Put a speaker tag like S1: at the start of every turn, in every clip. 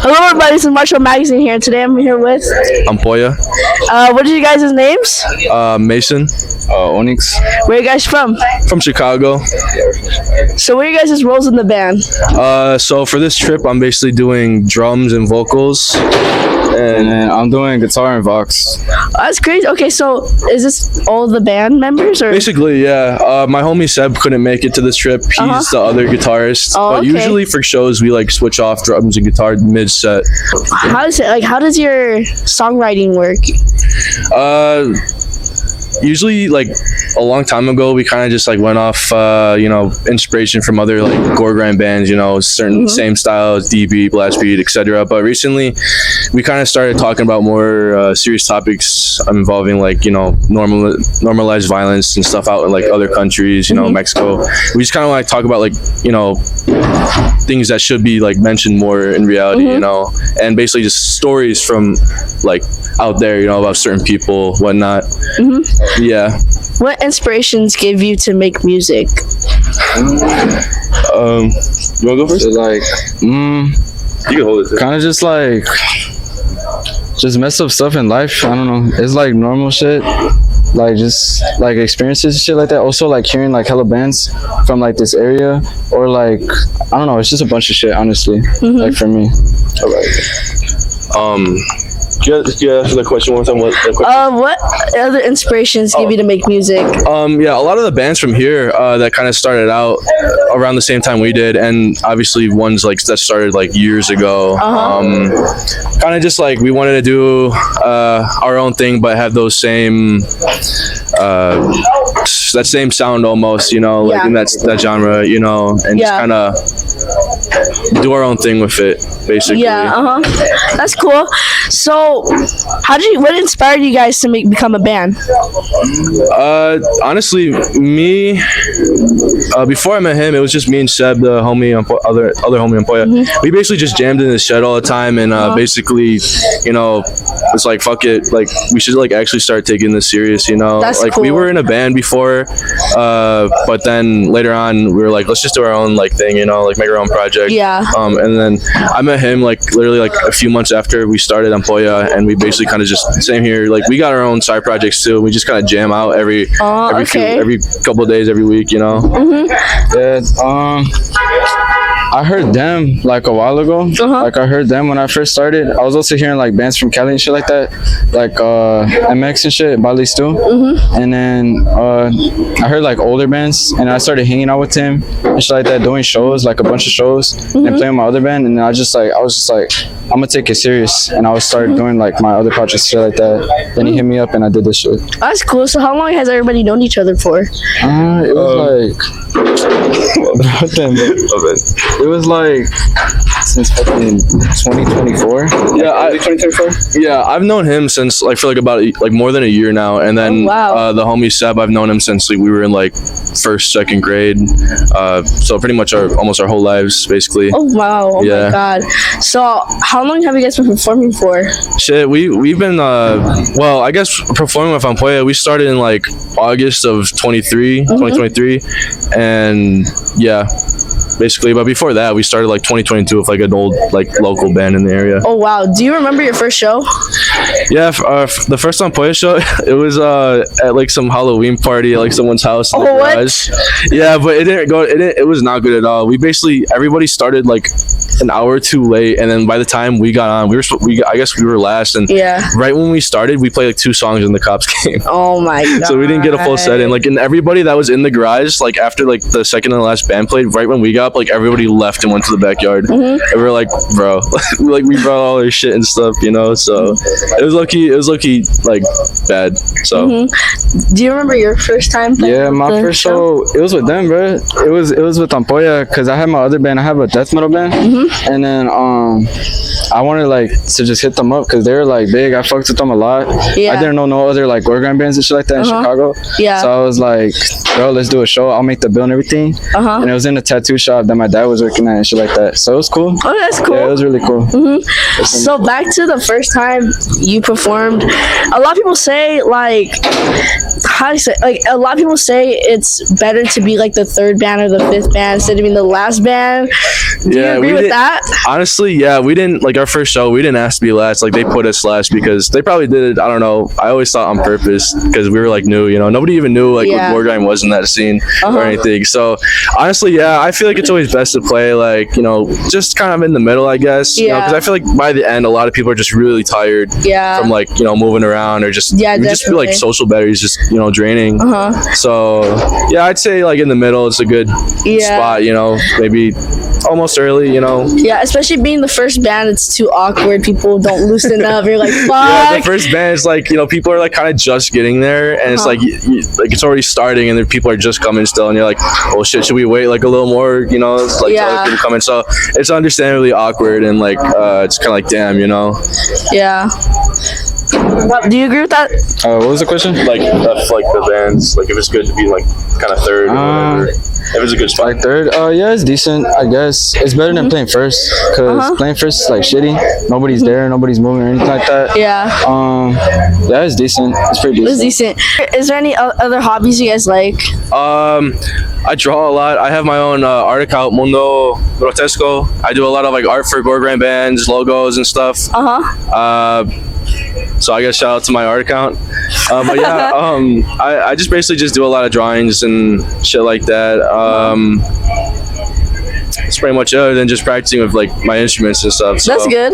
S1: Hello, everybody. This is Marshall Magazine here. Today I'm here with
S2: Ampolla.
S1: What are you guys' names?
S2: Mason.
S3: Onyx.
S1: Where are you guys from?
S2: From Chicago.
S1: So, what are you guys' roles in the band?
S2: So for this trip, I'm basically doing drums and vocals.
S3: And I'm doing guitar and vox.
S1: That's crazy. Okay, so is this all the band members, or?
S2: Basically, yeah. My homie Seb couldn't make it to this trip. He's the other guitarist.
S1: Oh,
S2: But
S1: okay.
S2: usually for shows, we like switch off drums and guitar mid-set.
S1: How does your songwriting work?
S2: Usually like a long time ago, we kind of just like went off inspiration from other like gore grind bands, certain same styles, deep beat, blast beat, etc. But recently we kind of started talking about more serious topics involving like normalized violence and stuff out in like other countries, Mexico. We just kind of like talk about like things that should be like mentioned more in reality, and basically just stories from like out there, about certain people, whatnot. Yeah.
S1: What inspirations gave you to make music?
S2: You wanna go first?
S3: So like,
S2: You can hold it.
S3: kind of just messed up stuff in life. I don't know. It's like normal shit. Like just like experiences and shit like that. Also like hearing like hella bands from like this area, or like I don't know. It's just a bunch of shit, honestly. Like for me.
S2: Can you answer the question one time?
S1: What other inspirations give you to make music?
S2: Yeah, a lot of the bands from here that kind of started out around the same time we did, and obviously ones like that started like years ago. Kind of just like we wanted to do our own thing, but have those same that same sound almost, like in that genre, and just kind of do our own thing with it, basically.
S1: Yeah, that's cool. So, what inspired you guys to become a band?
S2: Honestly, me, before I met him, it was just me and Seb, the homie, other homie Ampolla. We basically just jammed in the shed all the time, and basically, it's like, fuck it, like, we should like actually start taking this serious,
S1: That's
S2: like
S1: cool.
S2: we were in a band before, but then later on, we were like, let's just do our own like thing, like make our own project.
S1: Yeah.
S2: And then I met him like literally like a few months after we started Ampolla, and we basically kind of just same here, like we got our own side projects too. We just kind of jam out every couple of days, every week,
S3: Yeah. I heard them like a while ago. Like I heard them when I first started. I was also hearing like bands from Cali and shit like that, like MX and shit, Bali's too. And then I heard like older bands, and I started hanging out with him and shit like that, doing shows, like a bunch of shows, and playing with my other band. And I was just like, I'm gonna take it serious, and I was started doing like my other projects, shit like that. Then he hit me up, and I did this shit.
S1: That's cool. So, how long has everybody known each other for?
S3: It was it was like since fucking 2024.
S2: Yeah,
S3: 2024.
S2: Yeah, I've known him since like for like about like more than a year now, and then the homie Seb, I've known him since like we were in like first, second grade. So pretty much almost our whole lives, basically.
S1: Oh wow! Oh
S2: Yeah.
S1: my god! So how long have you guys been performing for?
S2: Shit, we've been well, I guess performing with Ampolla, we started in like August of 2023, and yeah. Basically, but before that, we started like 2022 with like an old like local band in the area.
S1: Oh wow! Do you remember your first show?
S2: Yeah, the first Ampolla show, it was at like some Halloween party at like someone's house in the garage. Yeah, but it didn't go. It was not good at all. We basically everybody started like an hour too late, and then by the time we got on, I guess we were last, and right when we started, we played like 2 songs and the cops came.
S1: Oh my god!
S2: So we didn't get a full set in. Like, and everybody that was in the garage, like after like the second and the last band played, right when we got up, like everybody left and went to the backyard, and we were like, bro, like we brought all our shit and stuff, So it was lucky, like bad. So.
S1: Do you remember your first time?
S3: Yeah, my first show, it was with them, bro. It was with Ampolla, because I had my other band. I have a death metal band, and then I wanted like to just hit them up because they were like big. I fucked with them a lot.
S1: Yeah.
S3: I didn't know no other like gore grind bands and shit like that in Chicago.
S1: Yeah.
S3: So I was like, bro, let's do a show. I'll make the bill and everything. And it was in a tattoo shop that my dad was working at and shit like that. So it was cool.
S1: Oh, that's cool.
S3: Yeah, it was really cool.
S1: So back to the first time you performed. A lot of people say like, how do you say, like a lot of people say it's better to be like the third band or the fifth band instead of being the last band. Do you agree with that?
S2: Honestly, yeah, we didn't like our first show. We didn't ask to be last. Like they put us last because they probably did it. I don't know. I always thought on purpose because we were like new. You know, nobody even knew like what Gabrien was in that scene or anything. So honestly, yeah, I feel like it's always best to play like just kind of in the middle, I guess.
S1: Yeah.
S2: Because I feel like by the end, a lot of people are just really tired.
S1: Yeah.
S2: From like moving around or just just feel like social batteries just draining. So yeah, I'd say like in the middle, it's a good spot. Maybe almost early.
S1: Yeah, especially being the first band, it's too awkward. People don't loosen up. You're like, fuck.
S2: Yeah, the first band is like people are like kind of just getting there, and it's like like it's already starting, and then people are just coming still, and you're like, oh shit, should we wait like a little more? It's like till other people come in. So it's understandably awkward, and like it's kind of like damn,
S1: Yeah. Do you agree with that?
S3: What was the question?
S2: Like the bands, like if it's good to be like kind of third or whatever. If it's a good spot.
S3: Like third, yeah, it's decent. I guess it's better than playing first because playing first is like shitty. Nobody's there, nobody's moving or anything like that.
S1: Yeah.
S3: Yeah, it's decent. It's pretty decent.
S1: It's decent. Is there any other hobbies you guys like?
S2: I draw a lot. I have my own art account, Mundo Grotesco. I do a lot of like art for Gabrien bands, logos and stuff. So I guess shout out to my art account. But yeah, I just basically just do a lot of drawings and shit like that. It's pretty much other than just practicing with like my instruments and stuff. So.
S1: That's good.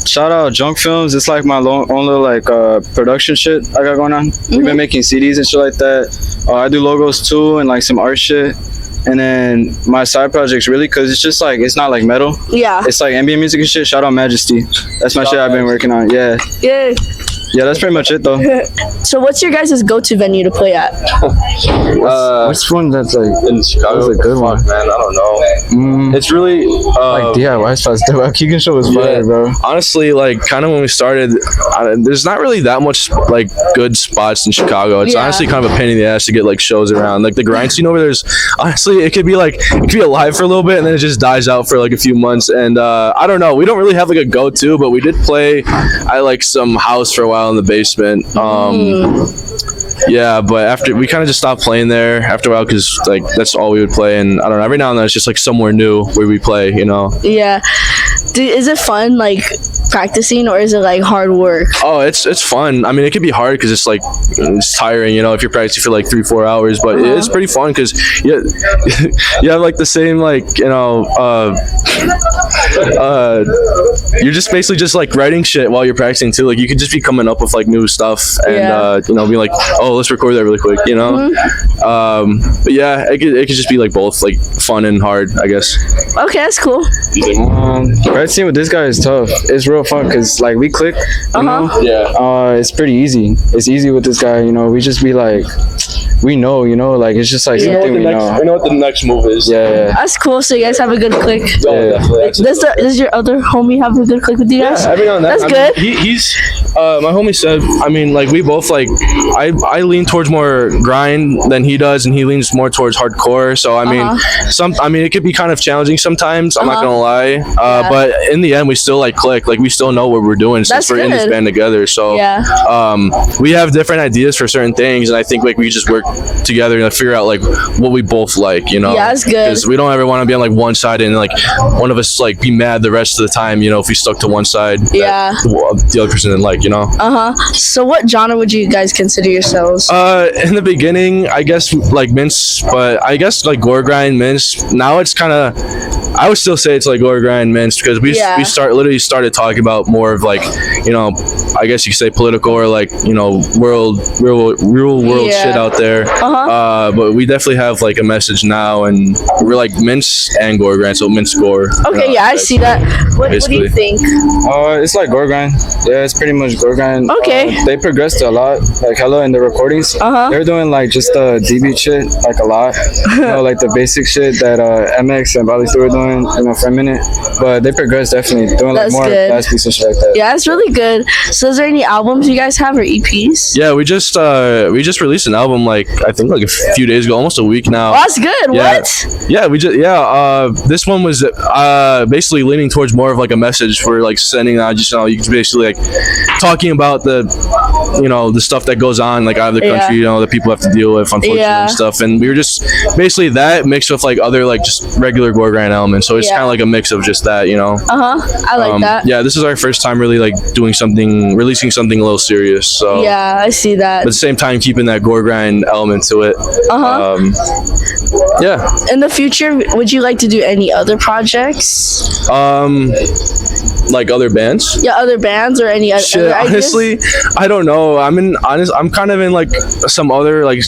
S3: Shout out Junk Films. It's like my own little like production shit I got going on. We've been making CDs and shit like that. I do logos too and like some art shit. And then my side projects really, cause it's just like it's not like metal. Yeah. It's like ambient music and shit. Shout out Majesty. That's my shit I've been working on. Yeah. Yeah. Yeah, that's pretty much it though.
S1: So what's your guys' go-to venue to play at?
S3: What's one that's like
S2: in Chicago?
S3: That's a good one.
S2: Man, I don't know. It's really
S3: like DIY spots. The Keegan show was fire, bro.
S2: Honestly, like kind of when we started, there's not really that much like good spots in Chicago. It's honestly kind of a pain in the ass to get like shows around. Like the grind scene over there's honestly it could be alive for a little bit and then it just dies out for like a few months. And I don't know. We don't really have like a go-to, but we did play at like some house for a while in the basement. Yeah, but after we kind of just stopped playing there after a while because like that's all we would play, and I don't know, every now and then it's just like somewhere new where we play, Yeah.
S1: Is it fun like practicing or is it like hard work?
S2: Oh, it's fun. I mean, it could be hard because it's like it's tiring, if you're practicing for like 3-4 hours, but it's pretty fun because you have like the same like you're just basically just like writing shit while you're practicing too. Like you could just be coming up with like new stuff and be like, oh, let's record that really quick, but yeah, it could just be like both like fun and hard, I guess.
S1: Okay, that's cool.
S3: Practicing with this guy is tough. It's real fun because like we click, it's pretty easy. It's easy with this guy, we just be like, we know, like it's just like something we know.
S2: We know what the next move is.
S3: Yeah.
S1: That's cool. So you guys have a good click.
S3: Yeah.
S1: Does your other homie have a good click with you guys?
S2: Yeah, every now and then.
S1: That's good.
S2: He's my homie said. I mean, like we both like. I lean towards more grind than he does, and he leans more towards hardcore. So I mean, it could be kind of challenging sometimes. I'm not gonna lie. But in the end, we still like click. Like we still know what we're doing since we're in this band together. So we have different ideas for certain things, and I think like we just work together and figure out like what we both like.
S1: Yeah, that's good.
S2: Because we don't ever want to be on like one side and like one of us like be mad the rest of the time. If we stuck to one side.
S1: Yeah.
S2: The other person didn't like.
S1: So what genre would you guys consider yourselves?
S2: In the beginning, I guess like mince, but I guess like gore grind mince. Now it's kind of, I would still say it's like gore grind mince because we literally started talking about more of like, I guess you could say political or like real world shit out there. But we definitely have like a message now, and we're like mince and gore grind, so mince gore.
S1: Okay, I see that. What do you think?
S3: It's like gore grind. Yeah, it's pretty much gore grind.
S1: Okay.
S3: They progressed a lot, like hella in the recordings. They're doing like just DB shit, like a lot. Like the basic shit that MX and Bali were doing. doing, for a minute. But they progressed definitely, doing like
S1: That's
S3: more
S1: good.
S3: blast beats and shit like that.
S1: Yeah, it's really good. So, is there any albums you guys have or EPs?
S2: Yeah, we just released an album like I think like a few days ago, almost a week now.
S1: Oh, that's good.
S2: Yeah.
S1: What?
S2: This one was basically leaning towards more of like a message for like sending out just you can basically like talking about the the stuff that goes on like out of the country, that people have to deal with, unfortunately, and stuff. And we were just basically that mixed with like other like just regular gore grind elements. So it's kind of like a mix of just that,
S1: I like that.
S2: Yeah, this is our first time really like releasing something a little serious. So
S1: yeah, I see that.
S2: But at the same time, keeping that gore grind element to it. Yeah.
S1: In the future, would you like to do any other projects?
S2: Like other bands?
S1: Yeah, other bands or any other
S2: Shit, honestly, I don't know. I'm kind of in like some other like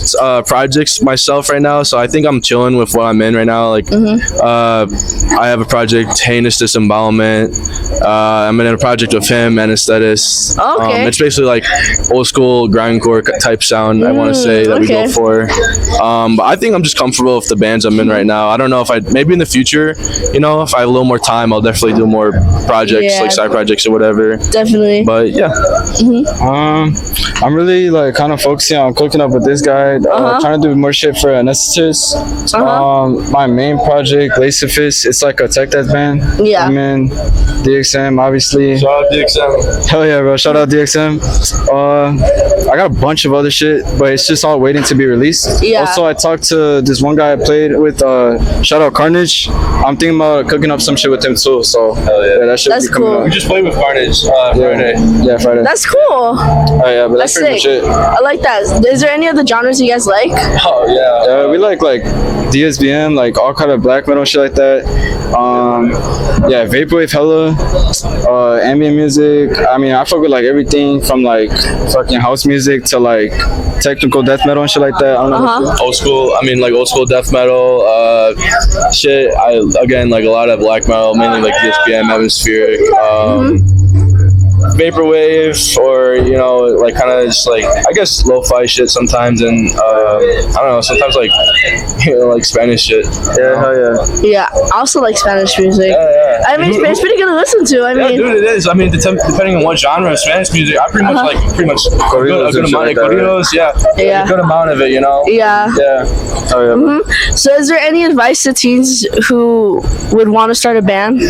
S2: projects myself right now, so I think I'm chilling with what I'm in right now. Like, I have a project, Heinous Disembowelment. I'm in a project with him, Anesthetis.
S1: Okay.
S2: It's basically like old school grindcore type sound. I want to say that we go for. But I think I'm just comfortable with the bands I'm in right now. I don't know if maybe in the future, if I have a little more time, I'll definitely do more projects, like side projects or whatever.
S1: Definitely.
S2: But yeah.
S3: I'm really like kind of focusing on cooking up with this guy, trying to do more shit for Anesthetis. My main project, Laceifist, it's like a tech death band.
S1: Yeah.
S3: I'm in DXM, obviously.
S2: Shout out DXM.
S3: Hell yeah, bro. Shout out DXM. I got a bunch of other shit, but it's just all waiting to be released.
S1: Yeah.
S3: Also, I talked to this one guy I played with, shout out Carnage. I'm thinking about cooking up some shit with him too, so that should
S1: That's
S3: be coming
S1: cool.
S2: We
S3: up.
S2: just played with Carnage Friday.
S3: Yeah, Friday.
S1: That's cool.
S3: Oh yeah, but that's pretty much
S1: sick.
S3: it.
S1: I like that. Is there any other genres you guys like?
S2: Oh yeah.
S3: We like DSBM, like all kind of black metal shit like that. Vaporwave hella, ambient music. I mean, I fuck with like everything from like fucking house music to like technical death metal and shit like that. I don't know.
S2: Old school death metal, shit. I again like a lot of black metal, mainly like DSBM, atmospheric, vaporwave, or like kind of just like I guess lo-fi shit sometimes, and I don't know, sometimes like like Spanish shit.
S3: Yeah, hell yeah.
S1: Yeah, I also like Spanish music.
S2: Yeah.
S1: I mean, it's pretty good to listen to. I mean,
S2: Dude, it is. I mean, depending on what genre of Spanish music, I pretty much like a good amount of corridos. A good amount of it,
S1: Yeah.
S2: Yeah.
S3: Oh yeah.
S1: So, is there any advice to teens who would want to start a band?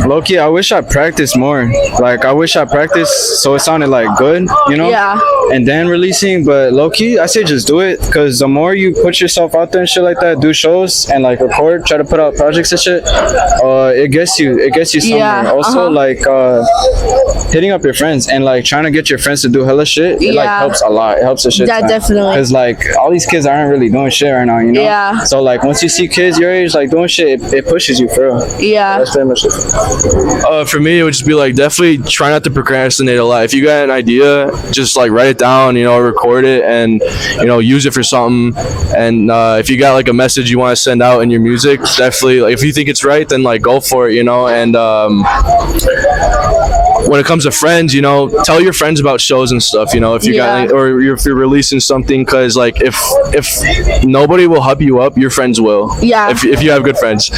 S3: Low-key, I wish I practiced more. Like, I wish I practiced so it sounded like good,
S1: Yeah.
S3: and then releasing. But low-key, I say just do it, because the more you put yourself out there and shit like that, do shows and like record, try to put out projects and shit, it gets you somewhere.
S1: Yeah,
S3: Also, like hitting up your friends and like trying to get your friends to do hella shit, it like helps a lot. It helps a shit.
S1: That definitely.
S3: Because like all these kids aren't really doing shit right now,
S1: Yeah.
S3: So like once you see kids your age like doing shit, it pushes you for real.
S1: Yeah.
S3: That's pretty much it.
S2: For me, it would just be like definitely try not to procrastinate a lot. If you got an idea, just like write it down, record it, and use it for something. And if you got like a message you want to send out in your music, definitely like if you think it's right, then like go for it, And when it comes to friends, tell your friends about shows and stuff, if you got or if you're releasing something, because like if nobody will hub you up, your friends will.
S1: Yeah.
S2: If you have good friends.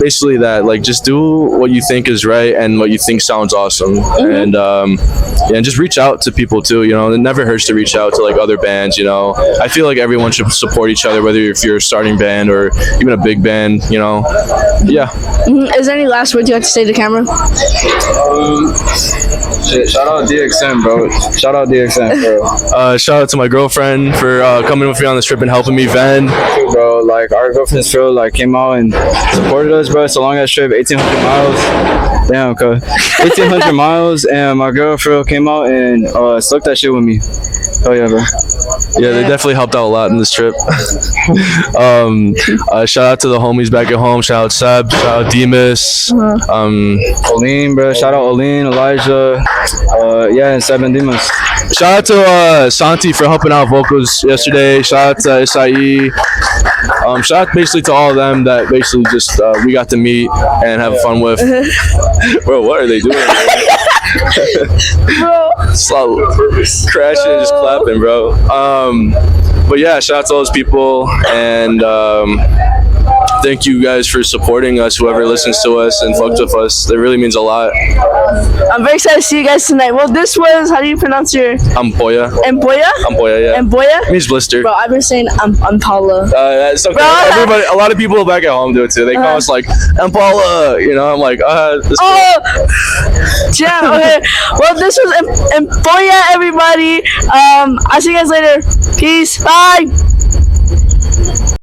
S2: Basically that, like just do what you think is right and what you think sounds awesome. And and just reach out to people too, it never hurts to reach out to like other bands. I feel like everyone should support each other, whether if you're a starting band or even a big band.
S1: Is there any last words you have to say to the camera?
S3: Shout out DXM, bro. Shout out DXM, bro.
S2: Shout out to my girlfriend for coming with me on this trip and helping me vend.
S3: Bro, like our girlfriends feel like came out and supported us, bro. It's a long ass trip, 1,800 miles. Damn, okay. 1,800 miles, and my girl Phil came out and stuck that shit with me. Oh yeah, bro.
S2: Yeah, they definitely helped out a lot in this trip. Shout out to the homies back at home. Shout out Seb. Shout out Demas.
S3: Oline, bro. Shout out Oline, Elijah. And Seb and Demas.
S2: Shout out to Santi for helping out vocals yesterday. Shout out to Isai. Shout out basically to all of them that basically just we got to meet and have fun with. Bro, what are they doing?
S1: Bro.
S2: Slow. Crashing and just clapping, bro. But yeah, shout out to those people, and thank you guys for supporting us, whoever listens to us and fucks with us. It really means a lot.
S1: I'm very excited to see you guys tonight. Well, this was, how do you pronounce your?
S2: Ampolla.
S1: Ampolla?
S2: Ampolla, yeah.
S1: Ampolla?
S2: It means blister.
S1: Bro, I've been saying Ampolla.
S2: It's okay. Everybody, a lot of people back at home do it too. They call us like Ampolla, you know. I'm like, this
S1: yeah, okay. Well, this was Ampolla, everybody. I'll see you guys later. Peace. Bye.